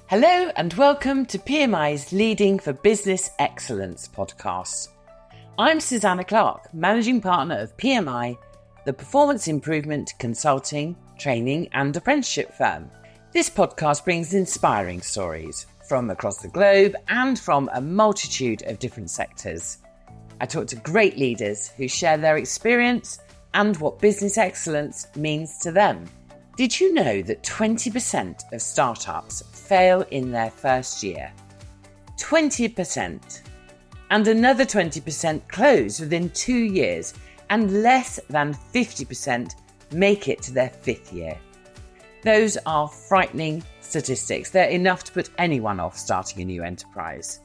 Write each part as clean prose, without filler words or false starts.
Hello and welcome to PMI's Leading for Business Excellence podcast. I'm Susanna Clark, Managing Partner of PMI, the performance improvement consulting, training and apprenticeship firm. This podcast brings inspiring stories from across the globe and from a multitude of different sectors. I talk to great leaders who share their experience and what business excellence means to them. Did you know that 20% of startups fail in their first year? 20%. And another 20% close within 2 years, and less than 50% make it to their fifth year. Those are frightening statistics. They're enough to put anyone off starting a new enterprise.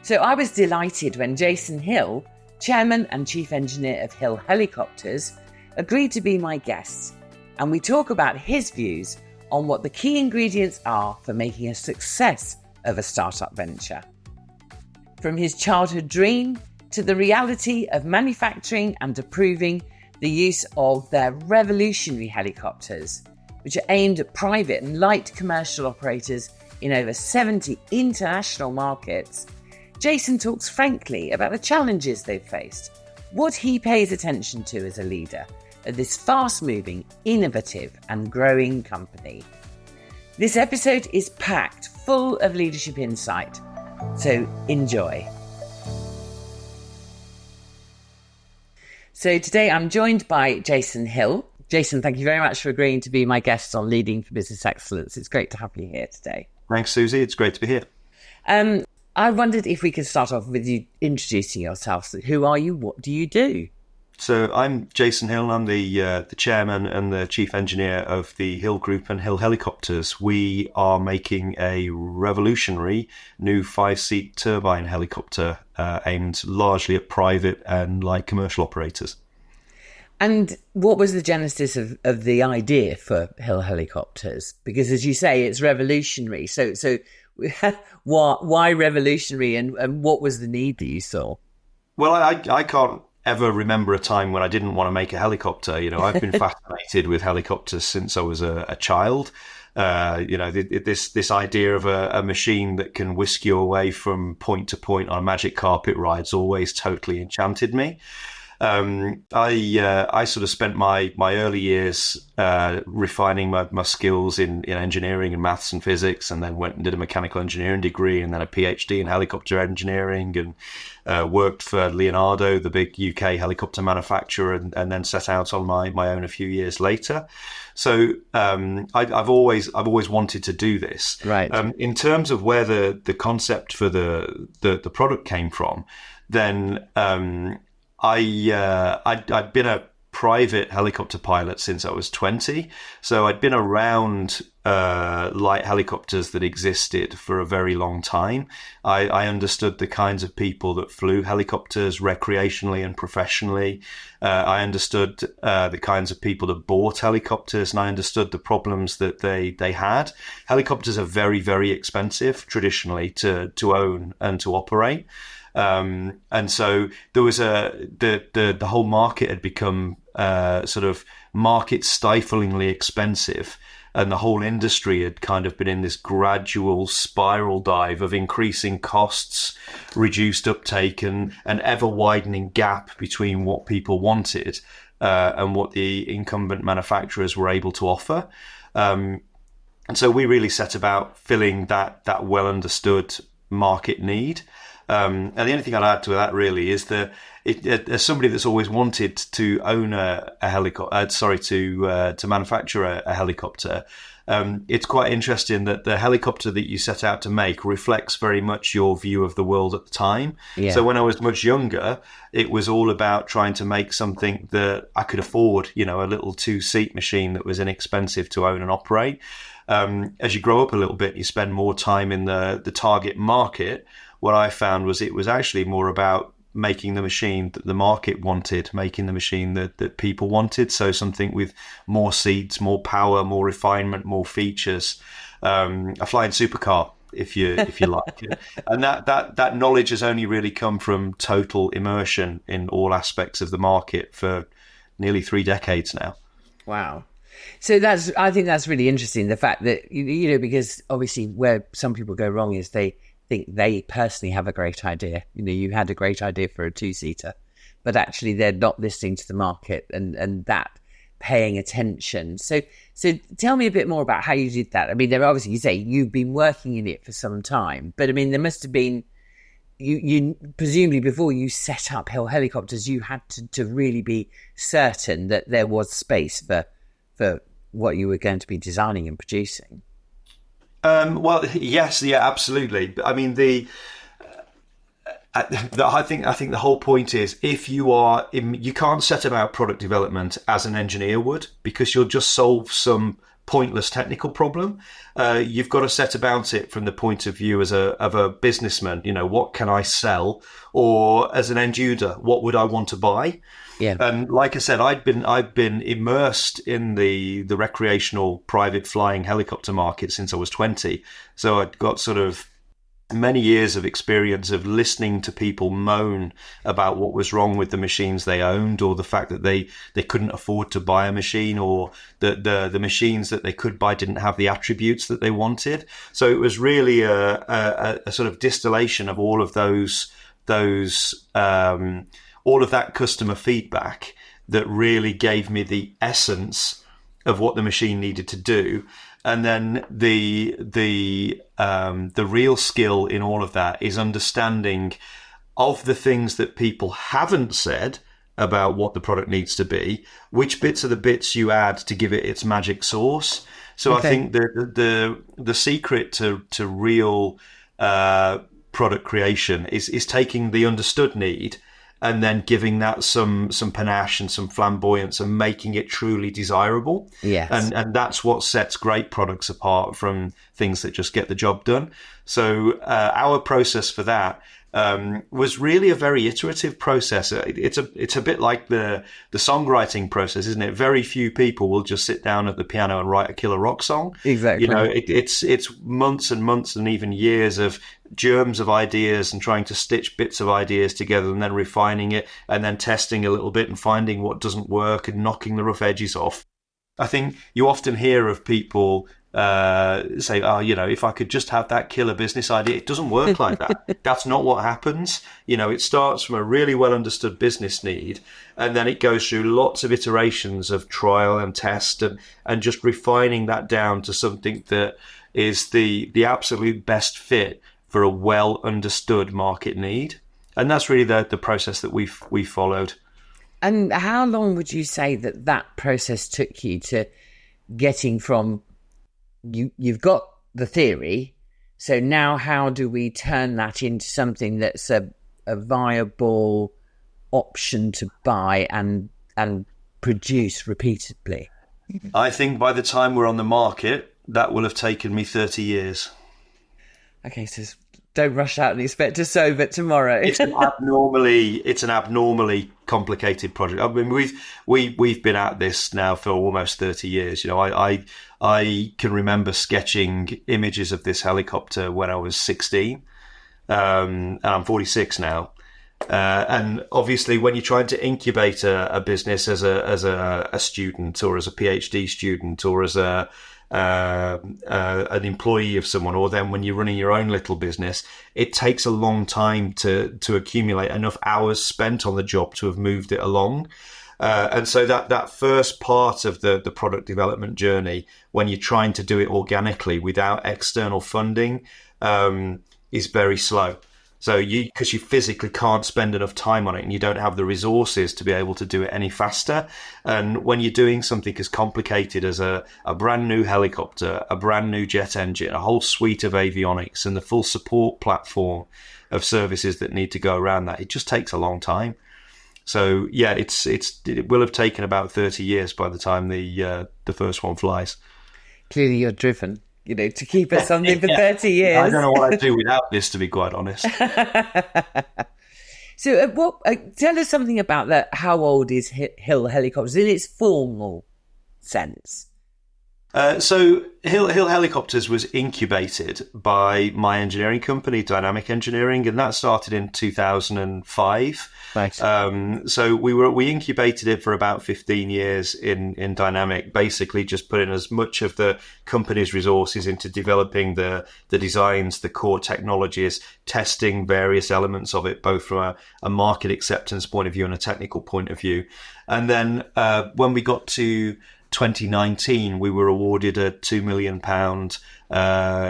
So I was delighted when Jason Hill, Chairman and Chief Engineer of Hill Helicopters, agreed to be my guest. And we talk about his views on what the key ingredients are for making a success of a startup venture. From his childhood dream to the reality of manufacturing and approving the use of their revolutionary helicopters, which are aimed at private and light commercial operators in over 70 international markets, Jason talks frankly about the challenges they've faced, what he pays attention to as a leader of this fast-moving, innovative and growing company. This episode is packed full of leadership insight, so enjoy. So today I'm joined by Jason Hill. Jason, thank you very much for agreeing to be my guest on Leading for Business Excellence. It's great to have you here today. Thanks, Susie. It's great to be here. I wondered if we could start off with you introducing yourself. So who are you? What do you do? So I'm Jason Hill. I'm the chairman and the chief engineer of the Hill Group and Hill Helicopters. We are making a revolutionary new 5-seat turbine helicopter aimed largely at private and light commercial operators. And what was the genesis of the idea for Hill Helicopters? Because as you say, it's revolutionary. So why revolutionary and what was the need that you saw? Well, I can't ever remember a time when I didn't want to make a helicopter. You know, I've been fascinated with helicopters since I was a child. This idea of a machine that can whisk you away from point to point on a magic carpet ride's always totally enchanted me. I sort of spent my early years refining my skills in engineering and maths and physics, and then went and did a mechanical engineering degree and then a PhD in helicopter engineering, and worked for Leonardo, the big UK helicopter manufacturer, and then set out on my own a few years later. So I've always wanted to do this. Right. In terms of where the concept for the product came from, then I'd been a private helicopter pilot since I was 20. So I'd been around light helicopters that existed for a very long time. I understood the kinds of people that flew helicopters recreationally and professionally. I understood the kinds of people that bought helicopters, and I understood the problems that they had. Helicopters are very, very expensive traditionally to own and to operate. And so there was the whole market had become sort of market stiflingly expensive, and the whole industry had kind of been in this gradual spiral dive of increasing costs, reduced uptake, and an ever widening gap between what people wanted and what the incumbent manufacturers were able to offer. And so we really set about filling that well understood market need. And the only thing I'd add to that really is that as somebody that's always wanted to own a helicopter, to manufacture a helicopter, it's quite interesting that the helicopter that you set out to make reflects very much your view of the world at the time. Yeah. So when I was much younger, it was all about trying to make something that I could afford, a little 2-seat machine that was inexpensive to own and operate. As you grow up a little bit, you spend more time in the target market. What I found was it was actually more about making the machine that the market wanted, making the machine that people wanted. So something with more seats, more power, more refinement, more features, a flying supercar, if you like. And that knowledge has only really come from total immersion in all aspects of the market for nearly 3 decades now. Wow. So I think that's really interesting. The fact that, because obviously where some people go wrong is they think they personally have a great idea. You had a great idea for a two-seater, but actually they're not listening to the market and that paying attention. So tell me a bit more about how you did that. I mean, there obviously, you say you've been working in it for some time, but I mean, there must have been, you presumably before you set up Hill Helicopters, you had to really be certain that there was space for what you were going to be designing and producing. Well, yes, yeah, absolutely. I mean, I think the whole point is, if you can't set about product development as an engineer would, because you'll just solve some pointless technical problem. You've got to set about it from the point of view of a businessman. What can I sell? Or as an end user, what would I want to buy? Yeah. And like I said, I've been immersed in the recreational private flying helicopter market since I was 20. So I'd got sort of many years of experience of listening to people moan about what was wrong with the machines they owned, or the fact that they couldn't afford to buy a machine, or that the machines that they could buy didn't have the attributes that they wanted. So it was really a sort of distillation of all of those all of that customer feedback that really gave me the essence of what the machine needed to do. And then the real skill in all of that is understanding of the things that people haven't said about what the product needs to be, which bits are the bits you add to give it its magic sauce. So okay. I think the secret to real product creation is taking the understood need and then giving that some panache and some flamboyance and making it truly desirable. Yes. And that's what sets great products apart from things that just get the job done. So our process for that was really a very iterative process. It's a bit like the songwriting process, isn't it? Very few people will just sit down at the piano and write a killer rock song. Exactly. It's months and months and even years of germs of ideas and trying to stitch bits of ideas together and then refining it and then testing a little bit and finding what doesn't work and knocking the rough edges off. I think you often hear of people say, if I could just have that killer business idea. It doesn't work like that. That's not what happens. It starts from a really well understood business need, and then it goes through lots of iterations of trial and test and just refining that down to something that is the absolute best fit for a well understood market need. And that's really the process that we followed. And how long would you say that process took you to getting from you've got the theory, so now how do we turn that into something that's a viable option to buy and produce repeatedly? I think by the time we're on the market, that will have taken me 30 years. Okay, so don't rush out and expect to solve it tomorrow. It's an abnormally complicated project. I mean, we've been at this now for almost 30 years. I can remember sketching images of this helicopter when I was 16, and I'm 46 now. And obviously, when you're trying to incubate a business as a student, or as a PhD student, or as an employee of someone, or then when you're running your own little business, it takes a long time to accumulate enough hours spent on the job to have moved it along. And so that first part of the product development journey, when you're trying to do it organically without external funding, is very slow. So because you physically can't spend enough time on it, and you don't have the resources to be able to do it any faster. And when you're doing something as complicated as a brand new helicopter, a brand new jet engine, a whole suite of avionics, and the full support platform of services that need to go around that, it just takes a long time. So yeah, it will have taken about 30 years by the time the first one flies. Clearly, you're driven. To keep us something for 30 years. I don't know what I'd do without this, to be quite honest. So tell us something about how old is Hill Helicopters in its formal sense? So Hill Helicopters was incubated by my engineering company, Dynamic Engineering, and that started in 2005. Nice. So we incubated it for about 15 years in Dynamic, basically just putting as much of the company's resources into developing the designs, the core technologies, testing various elements of it, both from a market acceptance point of view and a technical point of view. And then when we got to 2019, we were awarded a £2 million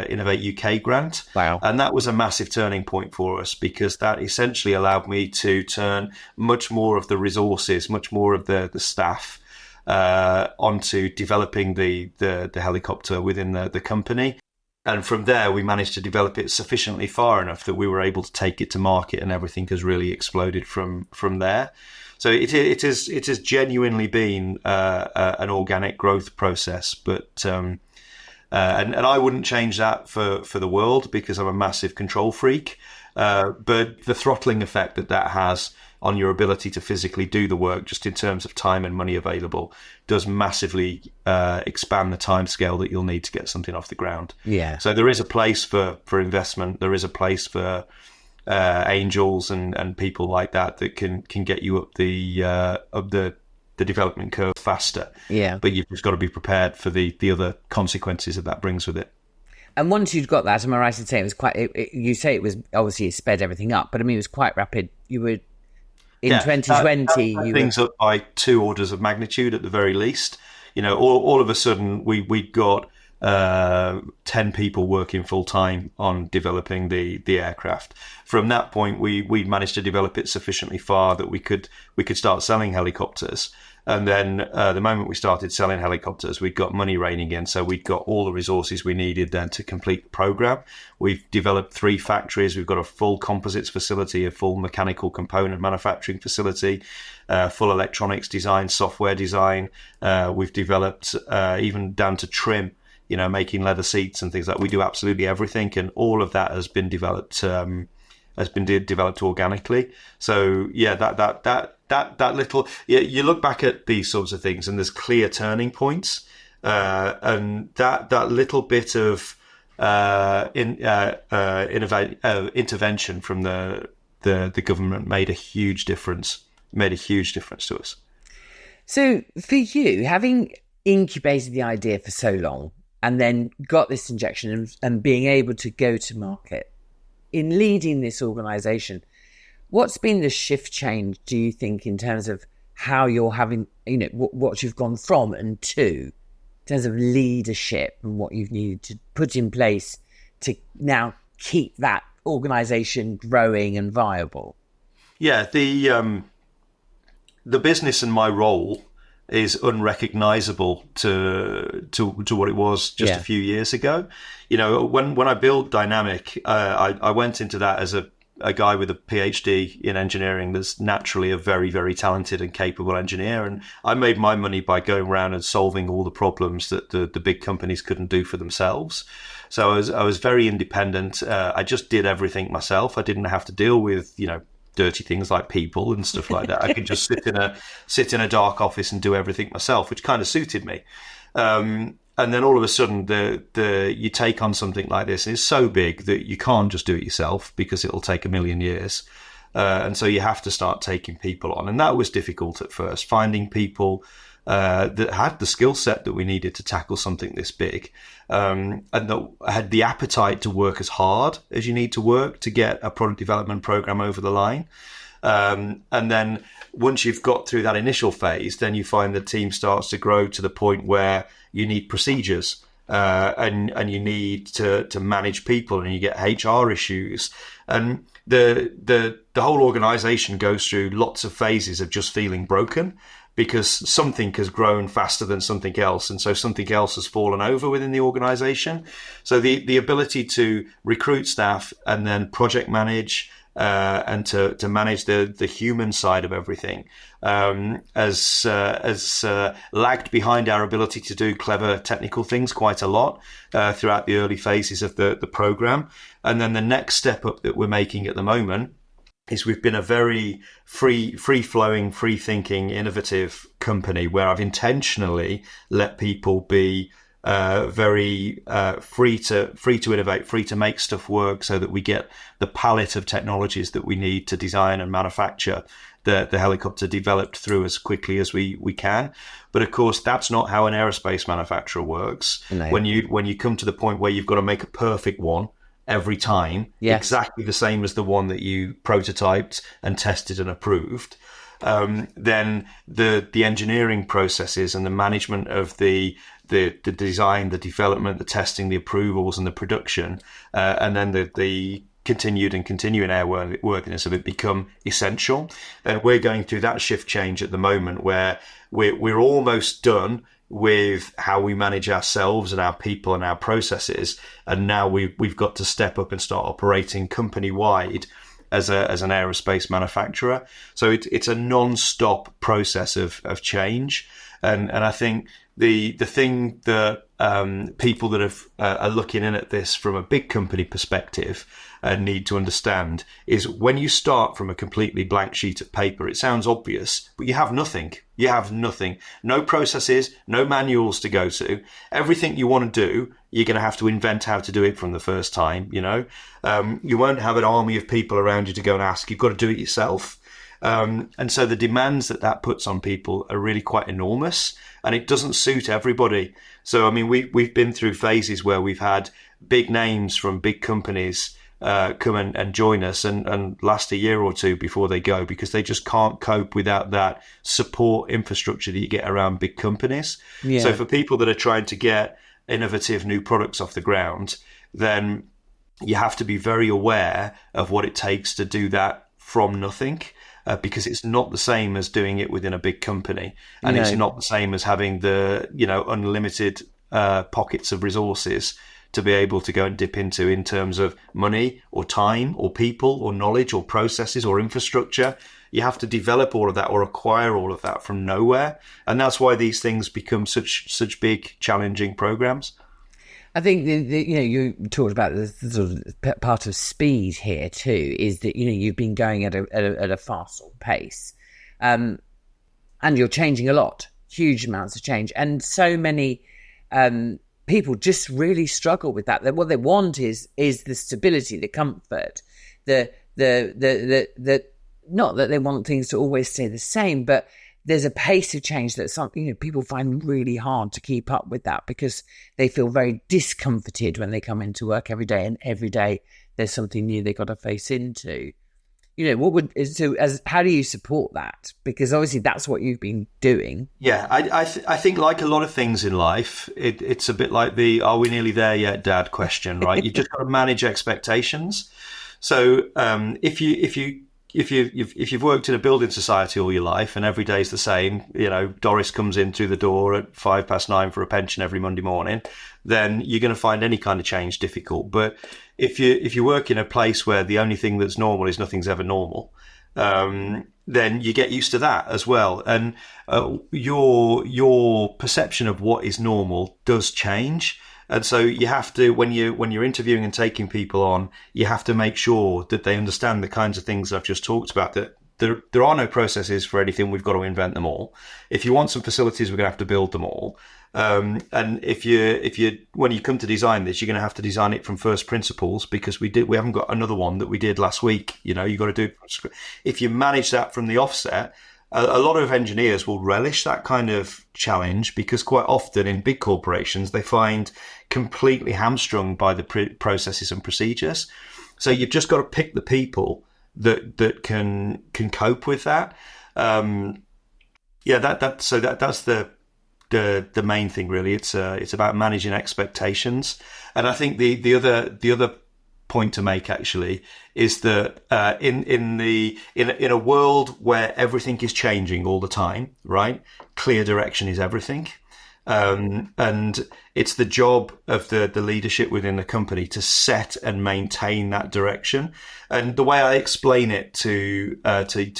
Innovate UK grant. Wow. And that was a massive turning point for us, because that essentially allowed me to turn much more of the resources, much more of the staff onto developing the helicopter within the company. And from there, we managed to develop it sufficiently far enough that we were able to take it to market, and everything has really exploded from there. So it has genuinely been an organic growth process, but and I wouldn't change that for the world, because I'm a massive control freak. But the throttling effect that has on your ability to physically do the work, just in terms of time and money available, does massively expand the timescale that you'll need to get something off the ground. Yeah. So there is a place for investment. There is a place for angels and people like that can get you up the development curve faster. Yeah. But you've just got to be prepared for the other consequences that brings with it. And once you'd got that, am I right in saying it was quite? You say it was obviously it sped everything up, but I mean it was quite rapid. You were in 2020. That things up by 2 orders of magnitude at the very least. You know, all of a sudden we got 10 people working full time on developing the aircraft. From that point, we managed to develop it sufficiently far that we could start selling helicopters. And then the moment we started selling helicopters, we'd got money raining in, so we'd got all the resources we needed then to complete the program. We've developed 3 factories. We've got a full composites facility, a full mechanical component manufacturing facility, full electronics design, software design. We've developed even down to trim, you know, making leather seats and things like that. We do absolutely everything, and all of that has been developed organically. So yeah, that little, you look back at these sorts of things and there's clear turning points, and that little bit of intervention from the government made a huge difference to us. So for you, having incubated the idea for so long and then got this injection and being able to go to market, in leading this organisation, what's been the shift change, do you think, in terms of how you're having, you know, what you've gone from and to, in terms of leadership and what you've needed to put in place to now keep that organisation growing and viable? Yeah, the business and my role is unrecognisable to what it was just a few years ago. You know, when I built Dynamic, I went into that as a guy with a PhD in engineering that's naturally a very, very talented and capable engineer. And I made my money by going around and solving all the problems that the big companies couldn't do for themselves. So I was very independent. I just did everything myself. I didn't have to deal with, you know, dirty things like people and stuff like that. I could just sit in a dark office and do everything myself, which kind of suited me. And then all of a sudden, you take on something like this, and it's so big that you can't just do it yourself because it'll take a million years. And so you have to start taking people on. And that was difficult at first, finding people that had the skill set that we needed to tackle something this big, and that had the appetite to work as hard as you need to work to get a product development program over the line. And then once you've got through that initial phase, then you find the team starts to grow to the point where you need procedures, and you need to manage people, and you get HR issues, and the whole organization goes through lots of phases of just feeling broken because something has grown faster than something else, and so something else has fallen over within the organization. So the ability to recruit staff and then project manage, and to manage the human side of everything, has lagged behind our ability to do clever technical things quite a lot throughout the early phases of the program. And then the next step up that we're making at the moment is we've been a very free-flowing, free-thinking, innovative company where I've intentionally let people be very free to innovate, free to make stuff work, so that we get the palette of technologies that we need to design and manufacture the helicopter developed through as quickly as we can. But of course, that's not how an aerospace manufacturer works. No. When you come to the point where you've got to make a perfect one every time, yes, exactly the same as the one that you prototyped and tested and approved, then the engineering processes and the management of the design, the development, the testing, the approvals, and the production, and then the continued and continuing airworthiness of it become essential. And we're going through that shift change at the moment, where we're almost done with how we manage ourselves and our people and our processes, and now we've got to step up and start operating company wide as an aerospace manufacturer. So it's a non-stop process of change, and I think the thing that people that are looking in at this from a big company perspective need to understand is, when you start from a completely blank sheet of paper, it sounds obvious, but you have nothing. You have nothing. No processes, no manuals to go to. Everything you want to do, you're going to have to invent how to do it from the first time, you know. You won't have an army of people around you to go and ask. You've got to do it yourself. And so the demands that puts on people are really quite enormous, and it doesn't suit everybody. So, I mean, we've been through phases where we've had big names from big companies come and join us and last a year or two before they go, because they just can't cope without that support infrastructure that you get around big companies. Yeah. So for people that are trying to get innovative new products off the ground, then you have to be very aware of what it takes to do that from nothing. Because it's not the same as doing it within a big company, and it's not the same as having the unlimited pockets of resources to be able to go and dip into in terms of money or time or people or knowledge or processes or infrastructure. You have to develop all of that or acquire all of that from nowhere, and that's why these things become such big, challenging programs. I think you talked about the sort of part of speed here too, is that you've been going at a fast pace, and you're changing a lot, huge amounts of change, and so many people just really struggle with that. What they want is the stability, the comfort, the not that they want things to always stay the same, but there's a pace of change that something people find really hard to keep up with, that because they feel very discomforted when they come into work every day, and every day there's something new they got to face into. How do you support that? Because obviously that's what you've been doing. Yeah, I think like a lot of things in life, it's a bit like the "Are we nearly there yet, Dad?" question, right? You just got to manage expectations. So if you've worked in a building society all your life and every day's the same, Doris comes in through the door at 9:05 for a pension every Monday morning, then you're going to find any kind of change difficult. But if you work in a place where the only thing that's normal is nothing's ever normal, then you get used to that as well. And your perception of what is normal does change. And so you have to, when you're interviewing and taking people on, you have to make sure that they understand the kinds of things I've just talked about, that there are no processes for anything. We've got to invent them all. If you want some facilities, we're going to have to build them all. And when you come to design this, you're going to have to design it from first principles, because we haven't got another one that we did last week. You've got to do it. If you manage that from the offset, a lot of engineers will relish that kind of challenge, because quite often in big corporations, they find completely hamstrung by the processes and procedures. So you've just got to pick the people that can cope with that. That's the main thing, really. It's about managing expectations. And I think the other point to make actually is that in a world where everything is changing all the time, right? Clear direction is everything. And it's the job of the leadership within the company to set and maintain that direction. And the way I explain it to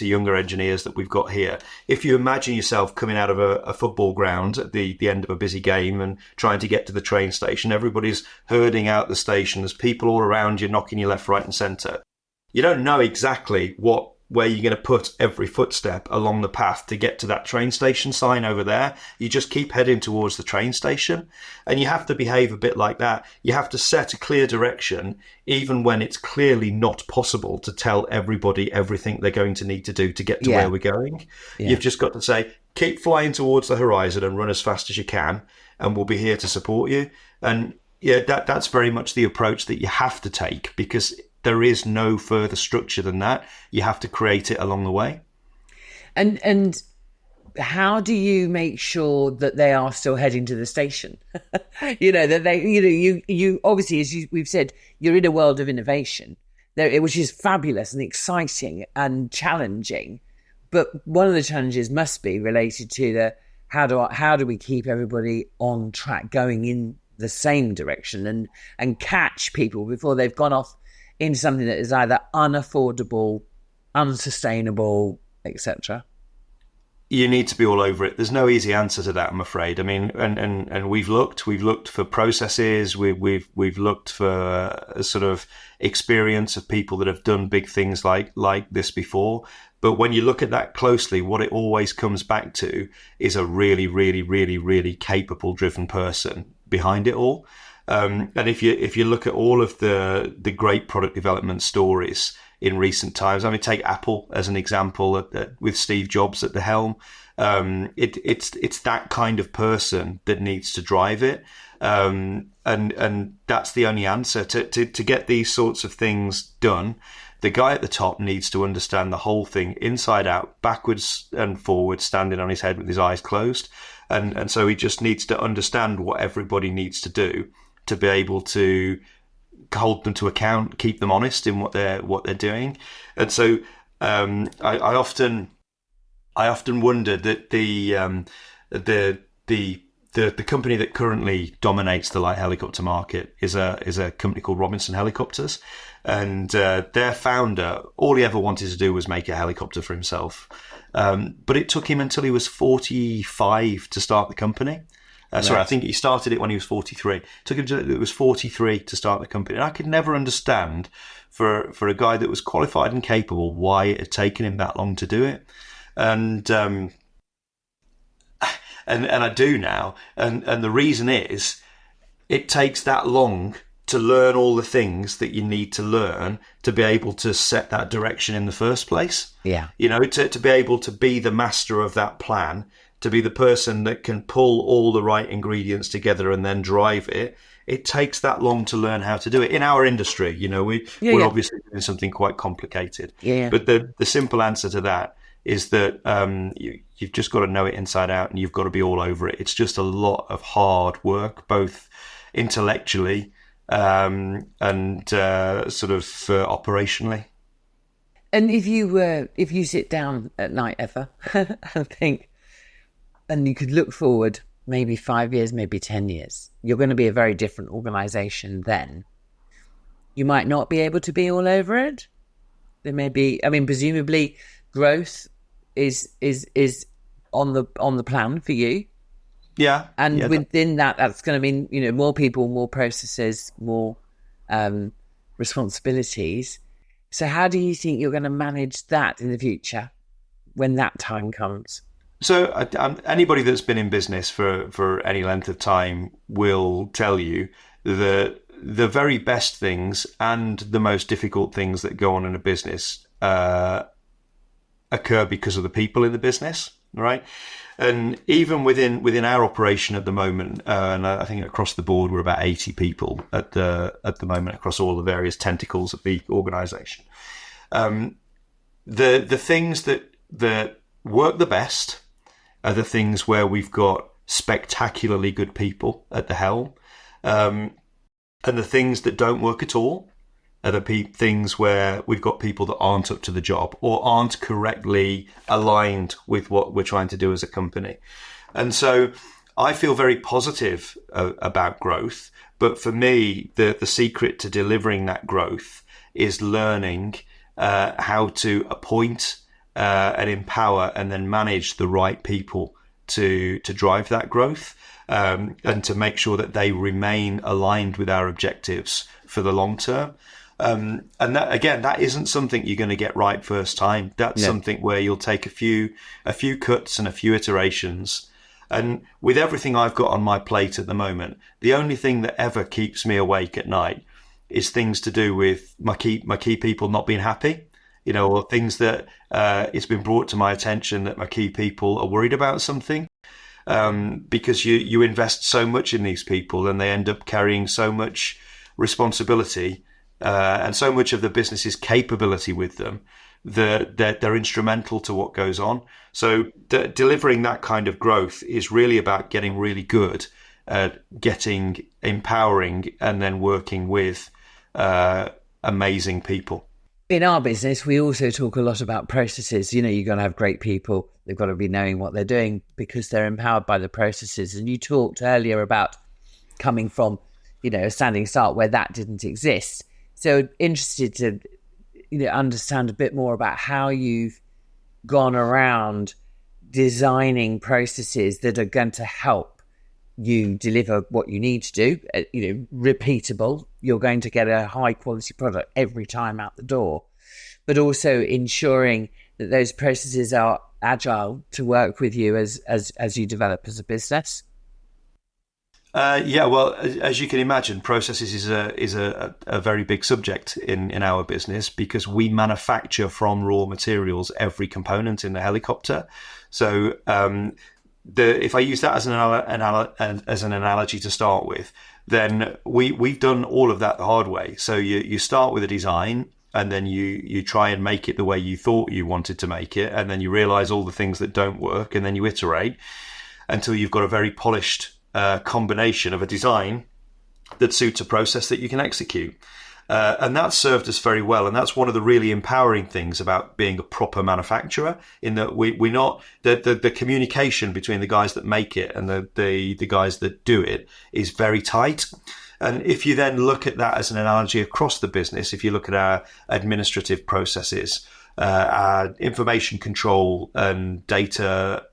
younger engineers that we've got here, if you imagine yourself coming out of a football ground at the end of a busy game and trying to get to the train station, everybody's herding out the station. There's people all around you knocking you left, right and centre. You don't know exactly what where you're going to put every footstep along the path to get to that train station sign over there. You just keep heading towards the train station, and you have to behave a bit like that. You have to set a clear direction, even when it's clearly not possible to tell everybody everything they're going to need to do to get to where we're going. Yeah. You've just got to say, keep flying towards the horizon and run as fast as you can, and we'll be here to support you. And yeah, that's very much the approach that you have to take, because there is no further structure than that. You have to create it along the way. And how do you make sure that they are still heading to the station? That they, you obviously, as we've said, you're in a world of innovation, which is fabulous and exciting and challenging. But one of the challenges must be related to how do we keep everybody on track, going in the same direction, and catch people before they've gone off into something that is either unaffordable, unsustainable, etc. You need to be all over it. There's no easy answer to that, I'm afraid. I mean, and we've looked for processes. We've looked for a sort of experience of people that have done big things like this before. But when you look at that closely, what it always comes back to is a really, really, really, really capable, driven person behind it all. And if you look at all of the great product development stories in recent times, I mean, take Apple as an example, with Steve Jobs at the helm. It's that kind of person that needs to drive it, and that's the only answer to get these sorts of things done. The guy at the top needs to understand the whole thing inside out, backwards and forwards, standing on his head with his eyes closed, and so he just needs to understand what everybody needs to do to be able to hold them to account, keep them honest in what they're doing. And so I often wonder that the company that currently dominates the light helicopter market is a company called Robinson Helicopters, and their founder, all he ever wanted to do was make a helicopter for himself. But it took him until he was 45 to start the company. Sorry, I think he started it when he was 43. It took him till it was 43 to start the company. And I could never understand, for a guy that was qualified and capable, why it had taken him that long to do it. And I do now. And the reason is, it takes that long to learn all the things that you need to learn to be able to set that direction in the first place. Yeah. To be able to be the master of that plan, to be the person that can pull all the right ingredients together and then drive it. It takes that long to learn how to do it. In our industry, we're obviously doing something quite complicated. Yeah. But the simple answer to that is that you've just got to know it inside out, and you've got to be all over it. It's just a lot of hard work, both intellectually and sort of operationally. And if you sit down at night ever and think, and you could look forward maybe 5 years, maybe 10 years, you're going to be a very different organisation then. You might not be able to be all over it. There may be, presumably growth is on the plan for you. Yeah. And within that's going to mean, more people, more processes, more responsibilities. So how do you think you're going to manage that in the future when that time comes? So anybody that's been in business for any length of time will tell you that the very best things and the most difficult things that go on in a business occur because of the people in the business, right? And even within our operation at the moment, and I think across the board we're about 80 people at the moment across all the various tentacles of the organisation. The things that work the best are the things where we've got spectacularly good people at the helm, and the things that don't work at all are the things where we've got people that aren't up to the job or aren't correctly aligned with what we're trying to do as a company. And so I feel very positive about growth, but for me, the secret to delivering that growth is learning how to appoint and empower and then manage the right people to drive that growth, and to make sure that they remain aligned with our objectives for the long term. And that, again, that isn't something you're going to get right first time. That's something where you'll take a few cuts and a few iterations. And with everything I've got on my plate at the moment, the only thing that ever keeps me awake at night is things to do with my key people not being happy, or things that it's been brought to my attention that my key people are worried about something. Because you invest so much in these people and they end up carrying so much responsibility and so much of the business's capability with them that they're instrumental to what goes on. So delivering that kind of growth is really about getting really good at empowering and then working with amazing people. In our business, we also talk a lot about processes. You've got to have great people. They've got to be knowing what they're doing because they're empowered by the processes. And you talked earlier about coming from, a standing start where that didn't exist. So interested to, understand a bit more about how you've gone around designing processes that are going to help you deliver what you need to do, repeatable. You're going to get a high quality product every time out the door, but also ensuring that those processes are agile to work with you as you develop as a business. Well, as you can imagine, processes is a very big subject in our business because we manufacture from raw materials every component in the helicopter. So if I use that as an analogy to start with, then we've done all of that the hard way. So you start with a design, and then you try and make it the way you thought you wanted to make it, and then you realize all the things that don't work, and then you iterate until you've got a very polished combination of a design that suits a process that you can execute. And that's served us very well. And that's one of the really empowering things about being a proper manufacturer, in that we're not the communication between the guys that make it and the guys that do it is very tight. And if you then look at that as an analogy across the business, if you look at our administrative processes, our information control and data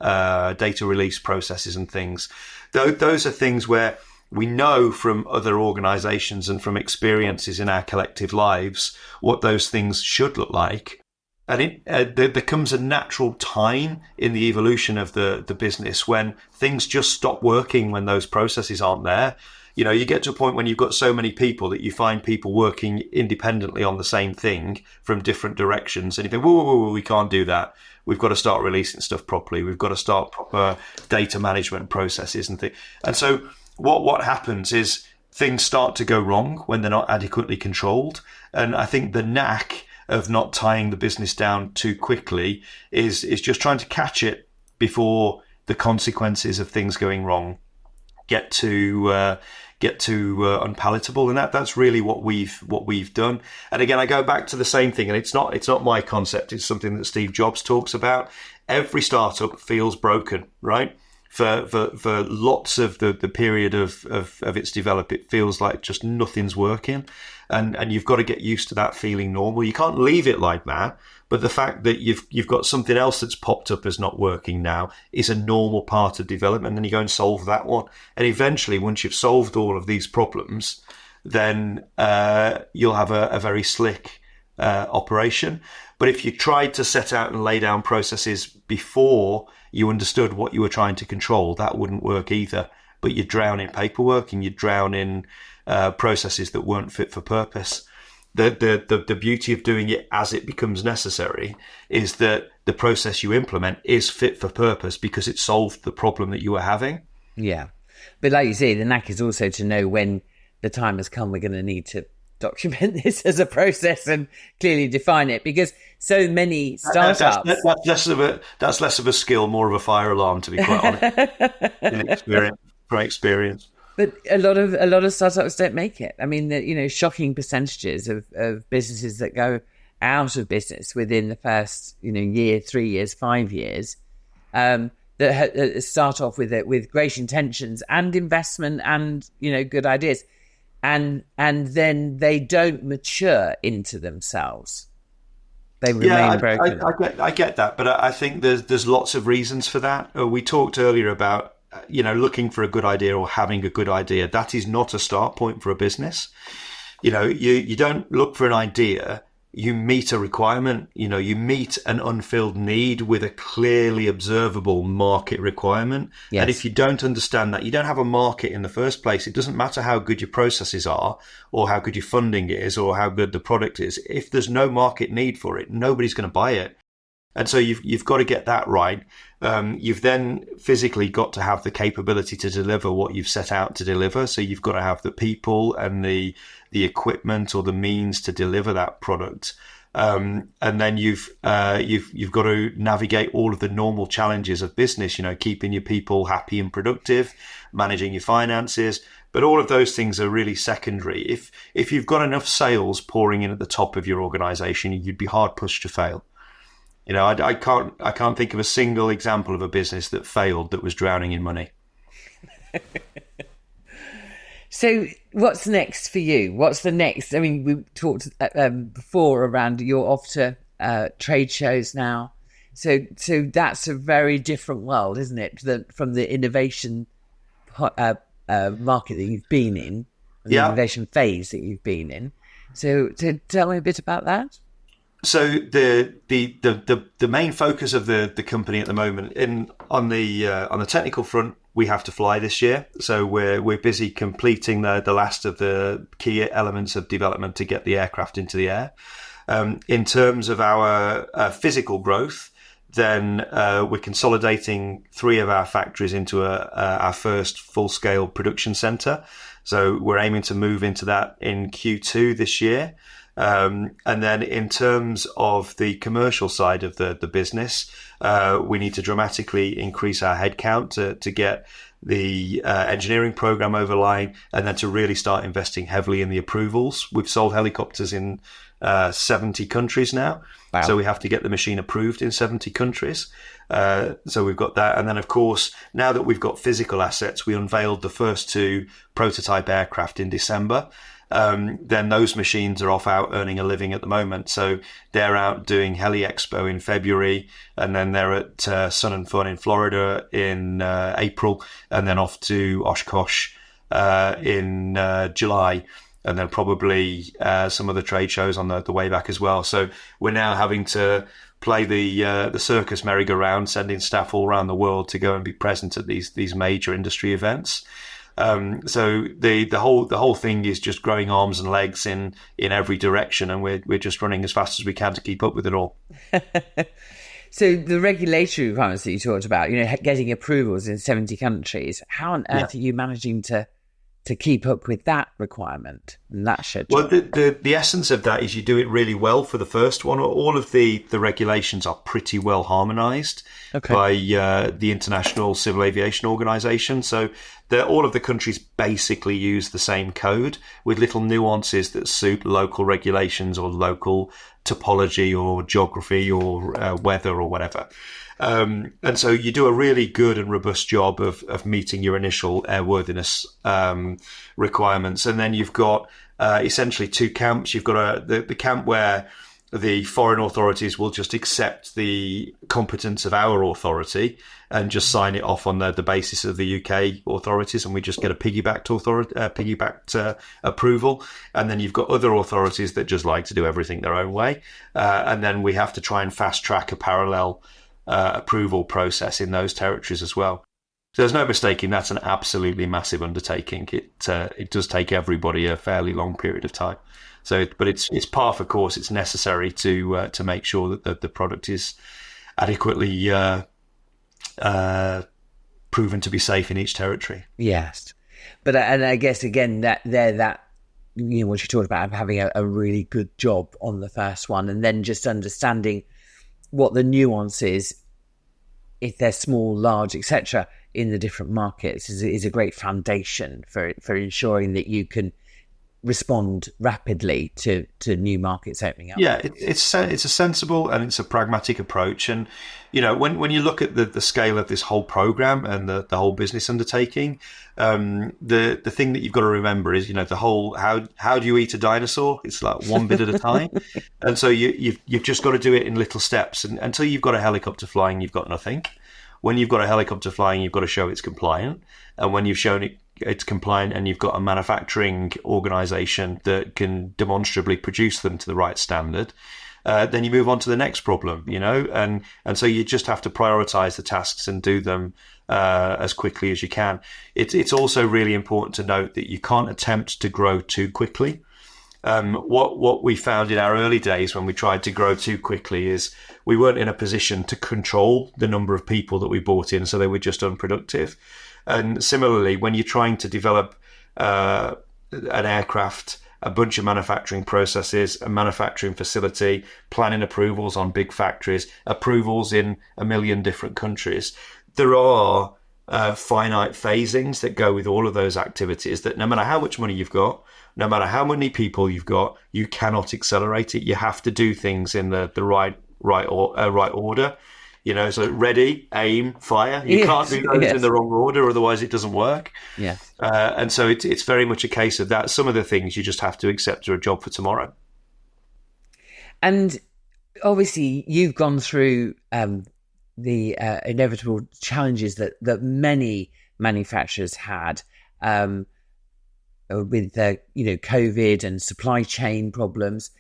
release processes and things, those are things where we know from other organizations and from experiences in our collective lives what those things should look like. And there comes a natural time in the evolution of the business when things just stop working, when those processes aren't there. You get to a point when you've got so many people that you find people working independently on the same thing from different directions. And you think, whoa, we can't do that. We've got to start releasing stuff properly. We've got to start proper data management processes and things. And so what happens is things start to go wrong when they're not adequately controlled. And I think the knack of not tying the business down too quickly is just trying to catch it before the consequences of things going wrong get too unpalatable. And that's really what we've done. And again, I go back to the same thing, and it's not my concept. It's something that Steve Jobs talks about. Every startup feels broken, right? For lots of the period of its development, it feels like just nothing's working. And you've got to get used to that feeling normal. You can't leave it like that. But the fact that you've got something else that's popped up as not working now is a normal part of development. And then you go and solve that one. And eventually, once you've solved all of these problems, then you'll have a very slick operation. But if you tried to set out and lay down processes before you understood what you were trying to control, that wouldn't work either. But you'd drown in paperwork and you'd drown in processes that weren't fit for purpose. The beauty of doing it as it becomes necessary is that the process you implement is fit for purpose because it solved the problem that you were having. Yeah. But like you say, the knack is also to know when the time has come, we're going to need to document this as a process and clearly define it, because so many startups... That's less of a skill, more of a fire alarm, to be quite honest, from experience. But a lot of startups don't make it. I mean, shocking percentages of businesses that go out of business within the first, year, 3 years, 5 years, that start off with great intentions and investment and, good ideas. And then they don't mature into themselves. They remain broken. I get that, but I think there's lots of reasons for that. We talked earlier about, looking for a good idea or having a good idea. That is not a start point for a business. you don't look for an idea. You meet a requirement, you meet an unfilled need with a clearly observable market requirement. Yes. And if you don't understand that, you don't have a market in the first place. It doesn't matter how good your processes are or how good your funding is or how good the product is. If there's no market need for it, nobody's going to buy it. And so you've got to get that right. You've then physically got to have the capability to deliver what you've set out to deliver. So you've got to have the people and the equipment or the means to deliver that product. And then you've got to navigate all of the normal challenges of business, keeping your people happy and productive, managing your finances. But all of those things are really secondary. If you've got enough sales pouring in at the top of your organization, you'd be hard pushed to fail. I can't think of a single example of a business that failed that was drowning in money. So what's next for you? What's the next? I mean, we talked before around you're off to trade shows now. So that's a very different world, isn't it, from the innovation market that you've been in, the innovation phase that you've been in. So tell me a bit about that. So the main focus of the company at the moment on the technical front, we have to fly this year. So we're busy completing the last of the key elements of development to get the aircraft into the air. In terms of our physical growth, then we're consolidating 3 of our factories into our first full-scale production center. So we're aiming to move into that in Q2 this year. And then in terms of the commercial side of the business, we need to dramatically increase our headcount to get the engineering program over line and then to really start investing heavily in the approvals. We've sold helicopters in 70 countries now. Wow. So we have to get the machine approved in 70 countries. So we've got that. And then, of course, now that we've got physical assets, we unveiled the first 2 prototype aircraft in December. Then those machines are off out earning a living at the moment. So they're out doing Heli Expo in February, and then they're at Sun and Fun in Florida in April, and then off to Oshkosh in July, and then probably some other trade shows on the way back as well. So we're now having to play the circus merry-go-round, sending staff all around the world to go and be present at these major industry events. So the whole thing is just growing arms and legs in every direction, and we're just running as fast as we can to keep up with it all. So the regulatory requirements that you talked about, getting approvals in 70 countries, how on earth are you managing to keep up with that requirement and that schedule? Well, the essence of that is you do it really well for the first one. All of the regulations are pretty well harmonized by the International Civil Aviation Organization. So all of the countries basically use the same code with little nuances that suit local regulations or local topology or geography or weather or whatever. And so you do a really good and robust job of meeting your initial airworthiness requirements. And then you've got essentially 2 camps. You've got the camp where the foreign authorities will just accept the competence of our authority and just sign it off on the basis of the UK authorities, and we just get a piggybacked approval. And then you've got other authorities that just like to do everything their own way. And then we have to try and fast track a parallel approval process in those territories as well. So there's no mistaking that's an absolutely massive undertaking. It does take everybody a fairly long period of time. So, but it's par for course. It's necessary to make sure that the product is adequately proven to be safe in each territory. Yes, but and I guess again that what you talked about having a really good job on the first one, and then just understanding what the nuance is, if they're small, large, etc., in the different markets is a great foundation for ensuring that you can respond rapidly to new markets opening up. Yeah, it's a sensible and it's a pragmatic approach. And when you look at the scale of this whole program and the whole business undertaking, the thing that you've got to remember is the whole how do you eat a dinosaur? It's like one bit at a time, and so you've just got to do it in little steps. And until you've got a helicopter flying, you've got nothing. When you've got a helicopter flying, you've got to show it's compliant. And when you've shown it's compliant and you've got a manufacturing organization that can demonstrably produce them to the right standard, then you move on to the next problem, and so you just have to prioritize the tasks and do them as quickly as you can. It's also really important to note that you can't attempt to grow too quickly. What we found in our early days when we tried to grow too quickly is we weren't in a position to control the number of people that we brought in, so they were just unproductive. And similarly, when you're trying to develop an aircraft, a bunch of manufacturing processes, a manufacturing facility, planning approvals on big factories, approvals in a million different countries, there are finite phasings that go with all of those activities that no matter how much money you've got, no matter how many people you've got, you cannot accelerate it. You have to do things in the right order. So ready, aim, fire. You can't do those in the wrong order, otherwise it doesn't work. Yeah. And so it's very much a case of that. Some of the things you just have to accept are a job for tomorrow. And obviously, you've gone through the inevitable challenges that many manufacturers had with COVID and supply chain problems.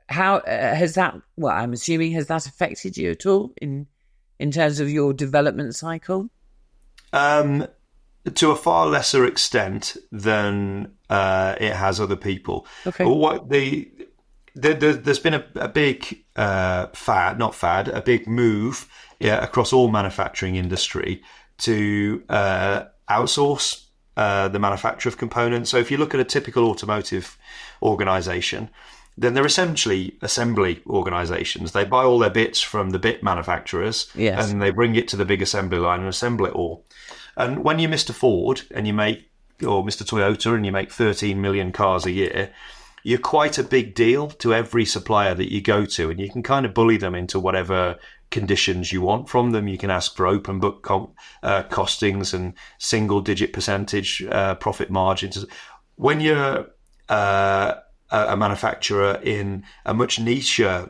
How has that? Well, I'm assuming, has that affected you at all in terms of your development cycle? To a far lesser extent than it has other people. Okay. There's been a big a big move across all manufacturing industry to outsource the manufacture of components. So if you look at a typical automotive organization, then they're essentially assembly organizations. They buy all their bits from the bit manufacturers, yes, and they bring it to the big assembly line and assemble it all. And when you're Mr. Ford and or Mr. Toyota and you make 13 million cars a year, you're quite a big deal to every supplier that you go to, and you can kind of bully them into whatever conditions you want from them. You can ask for open book costings and single digit percentage profit margins. When you're a manufacturer in a much nichier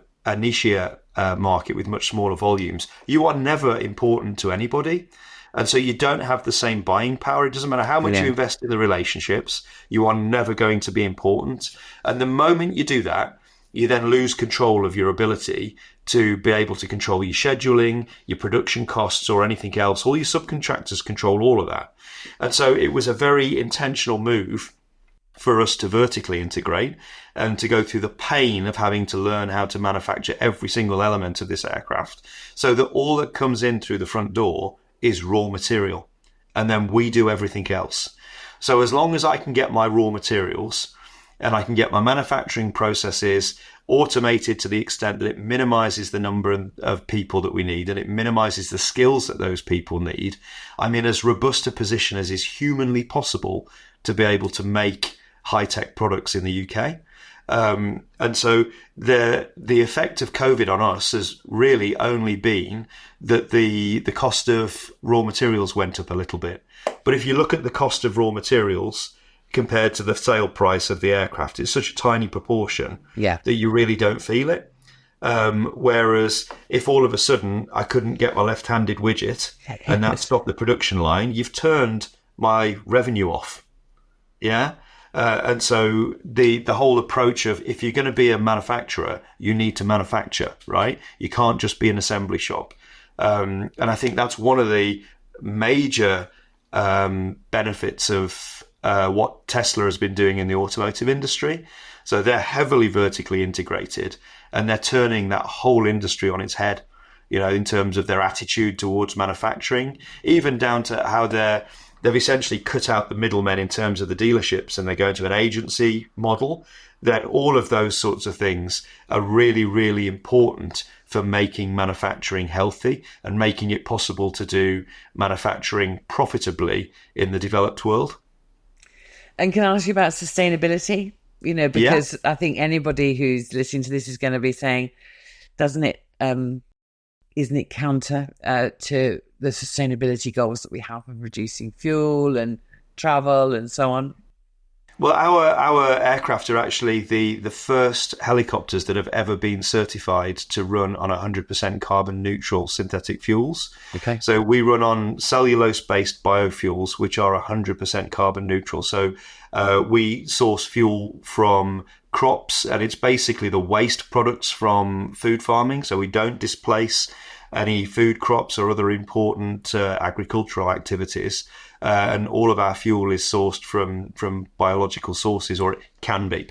market with much smaller volumes, you are never important to anybody. And so you don't have the same buying power. It doesn't matter how much you invest in the relationships, you are never going to be important. And the moment you do that, you then lose control of your ability to be able to control your scheduling, your production costs, or anything else. All your subcontractors control all of that. And so it was a very intentional move for us to vertically integrate and to go through the pain of having to learn how to manufacture every single element of this aircraft, so that all that comes in through the front door is raw material, and then we do everything else. So as long as I can get my raw materials and I can get my manufacturing processes automated to the extent that it minimizes the number of people that we need and it minimizes the skills that those people need, I'm in as robust a position as is humanly possible to be able to make high-tech products in the UK. And so the effect of COVID on us has really only been that the cost of raw materials went up a little bit. But if you look at the cost of raw materials compared to the sale price of the aircraft, it's such a tiny proportion that you really don't feel it. Whereas if all of a sudden I couldn't get my left-handed widget and that stopped the production line, you've turned my revenue off. Yeah. And so the whole approach of, if you're going to be a manufacturer, you need to manufacture, right? You can't just be an assembly shop. And I think that's one of the major benefits of what Tesla has been doing in the automotive industry. So they're heavily vertically integrated, and they're turning that whole industry on its head, in terms of their attitude towards manufacturing, even down to how they've essentially cut out the middlemen in terms of the dealerships, and they're going to an agency model. That all of those sorts of things are really, really important for making manufacturing healthy and making it possible to do manufacturing profitably in the developed world. And can I ask you about sustainability? Because I think anybody who's listening to this is going to be saying, isn't it counter to the sustainability goals that we have of reducing fuel and travel and so on? Well, our aircraft are actually the first helicopters that have ever been certified to run on 100% carbon neutral synthetic fuels. Okay. So we run on cellulose-based biofuels, which are 100% carbon neutral. So we source fuel from crops, and it's basically the waste products from food farming. So we don't displace any food crops or other important agricultural activities. And all of our fuel is sourced from biological sources, or it can be.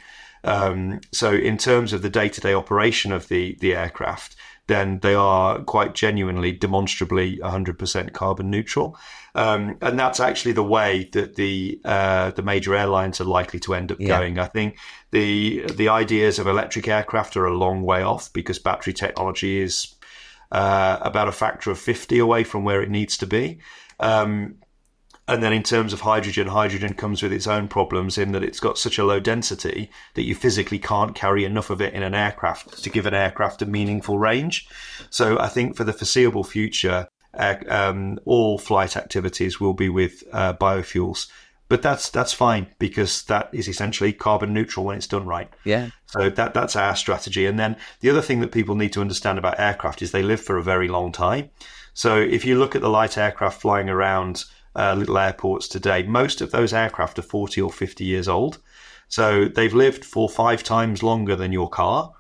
So in terms of the day-to-day operation of the aircraft, then they are quite genuinely, demonstrably 100% carbon neutral. And that's actually the way that the major airlines are likely to end up going. I think the ideas of electric aircraft are a long way off, because battery technology is about a factor of 50 away from where it needs to be. And then in terms of hydrogen comes with its own problems, in that it's got such a low density that you physically can't carry enough of it in an aircraft to give an aircraft a meaningful range. So I think for the foreseeable future, all flight activities will be with biofuels. But that's fine, because that is essentially carbon neutral when it's done right. Yeah. So that's our strategy. And then the other thing that people need to understand about aircraft is they live for a very long time. So if you look at the light aircraft flying around little airports today, most of those aircraft are 40 or 50 years old. So they've lived for 5 times longer than your car.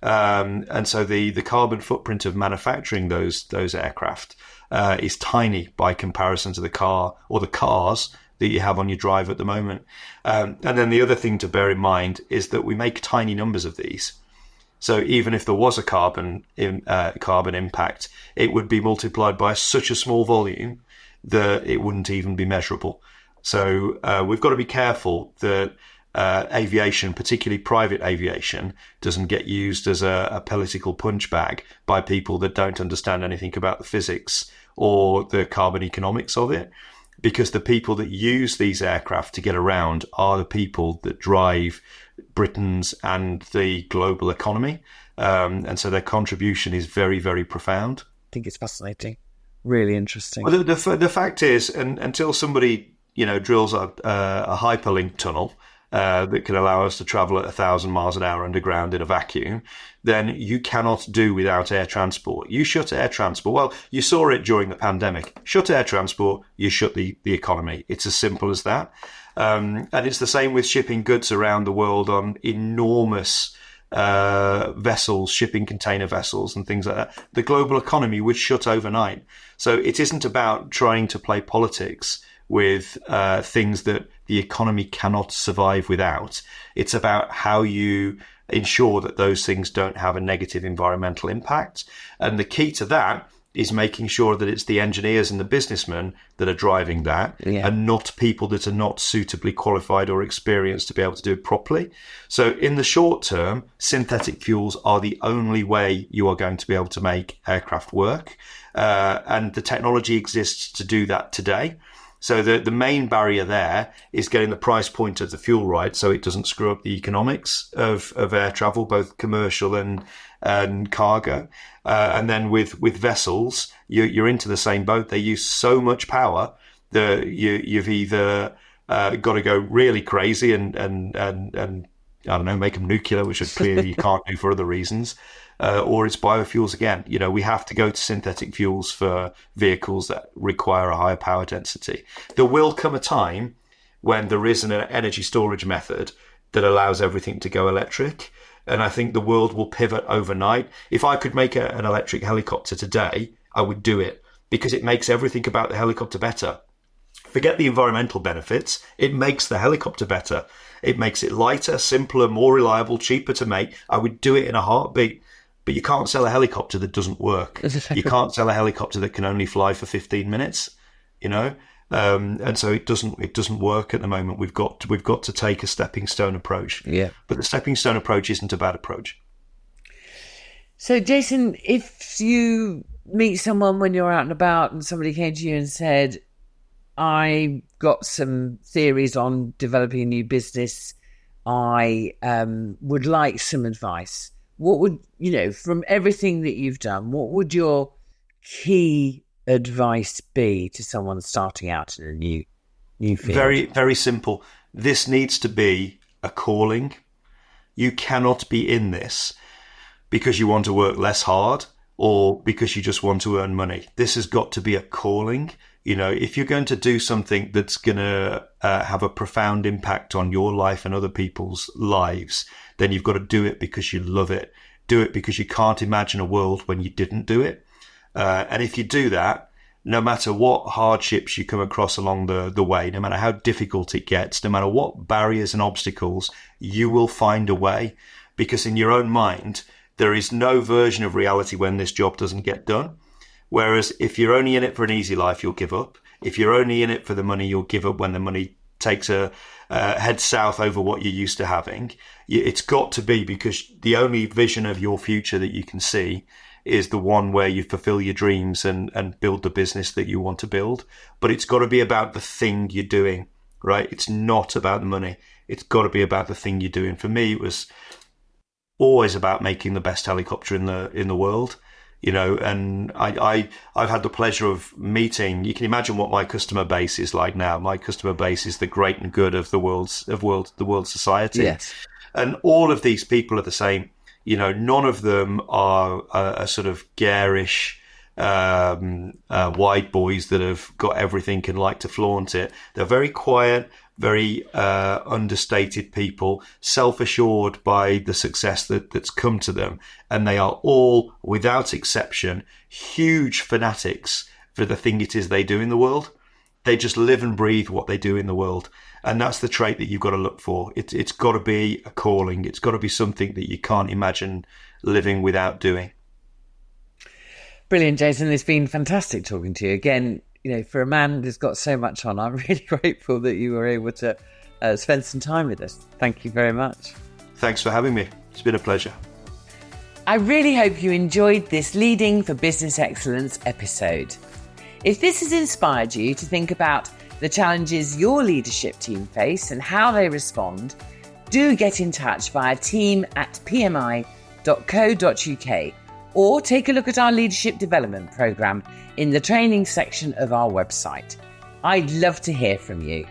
And so the carbon footprint of manufacturing those aircraft is tiny by comparison to the car or the cars that you have on your drive at the moment. And then the other thing to bear in mind is that we make tiny numbers of these. So even if there was a carbon impact, it would be multiplied by such a small volume that it wouldn't even be measurable. So we've got to be careful that aviation, particularly private aviation, doesn't get used as a political punch bag by people that don't understand anything about the physics or the carbon economics of it. Because the people that use these aircraft to get around are the people that drive Britain's and the global economy. And so their contribution is very, very profound. I think it's fascinating. Really interesting. Well, the fact is, until somebody drills a hyperlink tunnel that can allow us to travel at 1,000 miles an hour underground in a vacuum, then you cannot do without air transport. You shut air transport. Well, you saw it during the pandemic. Shut air transport, you shut the economy. It's as simple as that. And it's the same with shipping goods around the world on enormous vessels, shipping container vessels and things like that. The global economy would shut overnight. So it isn't about trying to play politics with things that the economy cannot survive without. It's about how you ensure that those things don't have a negative environmental impact. And the key to that is making sure that it's the engineers and the businessmen that are driving that, and not people that are not suitably qualified or experienced to be able to do it properly. So in the short term, synthetic fuels are the only way you are going to be able to make aircraft work. And the technology exists to do that today. So the main barrier there is getting the price point of the fuel right, so it doesn't screw up the economics of air travel, both commercial and cargo. And then with vessels, you're into the same boat. They use so much power that you've either got to go really crazy and I don't know, make them nuclear, which clearly you can't do for other reasons. Or it's biofuels again. We have to go to synthetic fuels for vehicles that require a higher power density. There will come a time when there is an energy storage method that allows everything to go electric. And I think the world will pivot overnight. If I could make an electric helicopter today, I would do it, because it makes everything about the helicopter better. Forget the environmental benefits. It makes the helicopter better. It makes it lighter, simpler, more reliable, cheaper to make. I would do it in a heartbeat. But you can't sell a helicopter that doesn't work. You can't sell a helicopter that can only fly for 15 minutes, and so it doesn't work at the moment. We've got to take a stepping stone approach. Yeah. But the stepping stone approach isn't a bad approach. So, Jason, if you meet someone when you're out and about and somebody came to you and said, I got some theories on developing a new business, I would like some advice. What would, from everything that you've done, what would your key advice be to someone starting out in a new field? Very, very simple. This needs to be a calling. You cannot be in this because you want to work less hard or because you just want to earn money. This has got to be a calling. You know, if you're going to do something that's going to have a profound impact on your life and other people's lives, then you've got to do it because you love it. Do it because you can't imagine a world when you didn't do it. And if you do that, no matter what hardships you come across along the way, no matter how difficult it gets, no matter what barriers and obstacles, you will find a way. Because in your own mind, there is no version of reality when this job doesn't get done. Whereas if you're only in it for an easy life, you'll give up. If you're only in it for the money, you'll give up when the money takes a head south over what you're used to having. It's got to be because the only vision of your future that you can see is the one where you fulfill your dreams and build the business that you want to build. But it's got to be about the thing you're doing, right? It's not about the money. It's got to be about the thing you're doing. For me, it was always about making the best helicopter in the world. You know, and I've had the pleasure of meeting. You can imagine what my customer base is like now. My customer base is the great and good of the world's society. Yes. And all of these people are the same. You know, none of them are a sort of garish white boys that have got everything and like to flaunt it. They're very quiet, very understated people, self-assured by the success that's come to them. And they are all, without exception, huge fanatics for the thing it is they do in the world. They just live and breathe what they do in the world. And that's the trait that you've got to look for. It's got to be a calling. It's got to be something that you can't imagine living without doing. Brilliant, Jason. It's been fantastic talking to you. Again, you know, for a man who's got so much on, I'm really grateful that you were able to spend some time with us. Thank you very much. Thanks for having me. It's been a pleasure. I really hope you enjoyed this Leading for Business Excellence episode. If this has inspired you to think about the challenges your leadership team face and how they respond, do get in touch via team@pmi.co.uk or take a look at our leadership development programme in the training section of our website. I'd love to hear from you.